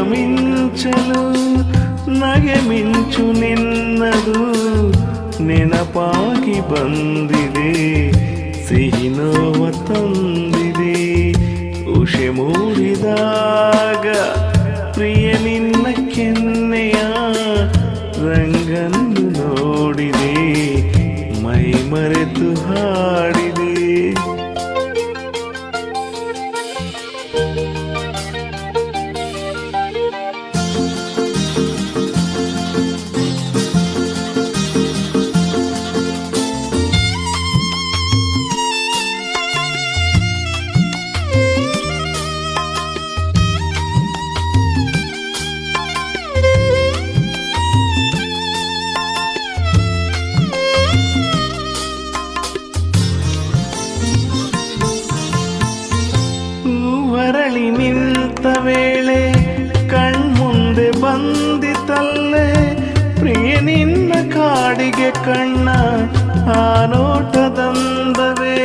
ಮಿಂಚಲು ನಗೆ ಮಿಂಚು ನಿನ್ನದು ನೆನಪಾಗಿ ಬಂದಿದೆ, ಸಿಹಿ ನೋವ ತಂದಿದೆ. ಉಷೆ ಮೂಡಿದಾಗ ಪ್ರಿಯ ನಿನ್ನ ಕೆನ್ನೆಯ ರಂಗನ್ನು ನೋಡಿದೆ, ಮೈ ಮರೆತು ಹಾಡಿದೆ. ಹೊರಳಿ ನಿಂತ ವೇಳೆ ಕಣ್ಮುಂದೆ ಬಂದಿತಲ್ಲೇ ಪ್ರಿಯ ನಿನ್ನ ಕಾಡಿಗೆ ಕಣ್ಣ ಆ ನೋಟದಂದವೇ.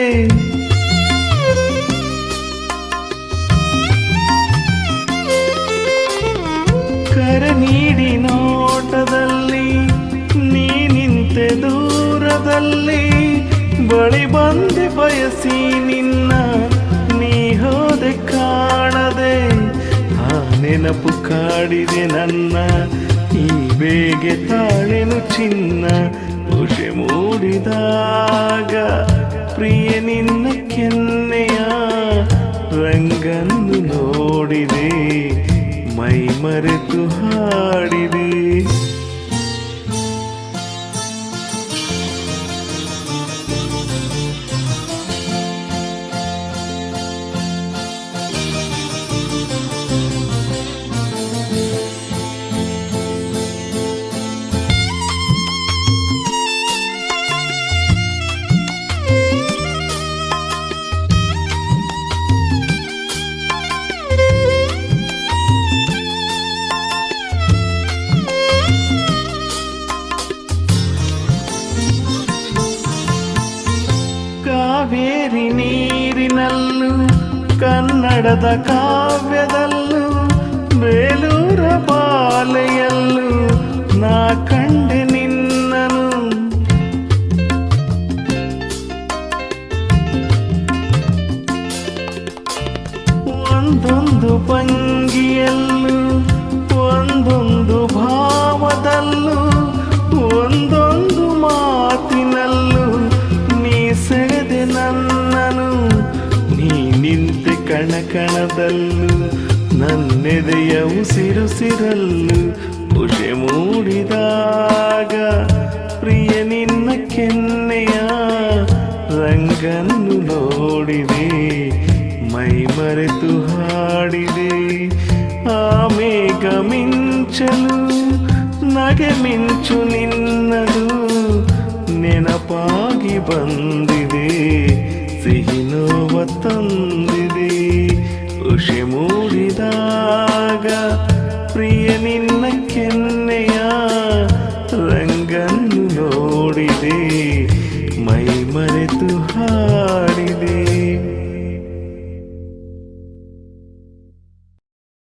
ಕರೆ ನೀಡಿ ನೋಟದಲ್ಲಿ ನೀ ನಿಂತೆ ದೂರದಲ್ಲಿ, ಬಳಿ ಬಂದೆ ಬಯಸಿ ನಿನ್ನ ನೀ ಹೋದೆ ಕಾಣದೆ. ಆ ನೆನಪು ಕಾಡಿದೆ ನನ್ನ ಈ ಬೇಗೆ ತಾಳೆನು ಚಿನ್ನ. ಉಷೆ ಮೂಡಿದಾಗ ಪ್ರಿಯ ನಿನ್ನ ಕೆನ್ನೆಯ ರಂಗನ್ನು ನೋಡಿದೆ, ಮೈ ಮರೆತು ಹಾಡಿದೆ. ಕಾವೇರಿ ನೀರಿನಲ್ಲೂ ಕನ್ನಡದ ಕಾವ್ಯದಲ್ಲೂ ಬೇಲೂರ ಬಾಲೆಯಲ್ಲೂ ನಾ ಕಂಡೆ ನಿನ್ನನು. ಒಂದೊಂದು ಭಂಗಿಯಲ್ಲೂ ಒಂದೊಂದು ಭಾವದಲ್ಲೂ ಒಂದೊಂದು ಮಾತಿನಲ್ಲೂ ನೀ ಸೆಳೆದೆ ನನ್ನನು. ನೀ ನಿಂತೆ ಕಣಕಣದಲ್ಲೂ ನನ್ನೆದೆಯ ಉಸಿರುಸಿರಲ್ಲೂ. ಉಷೆ ಮೂಡಿದಾಗ ಪ್ರಿಯ ನಿನ್ನ ಕೆನ್ನೆಯ ರಂಗನ್ನು ನೋಡಿದೆ, ಮೈ ಮರೆತು ಹಾಡಿದೆ. ಆ ಮೇಘ ಮಿಂಚಲು ನಗೆ ಮಿಂಚು ನಿನ್ನದು ನೆನಪಾಗಿ ಬಂದಿದೆ, ಸಿಹಿ ನೋವ ತಂದಿದೆ. ಉಷೆ ಮೂಡಿದಾಗ ಪ್ರಿಯ ನಿನ್ನ ಕೆನ್ನೆಯ ರಂಗನ್ನು ನೋಡಿದೆ, ಮೈ ಮರೆತು ಹಾಡಿದೆ.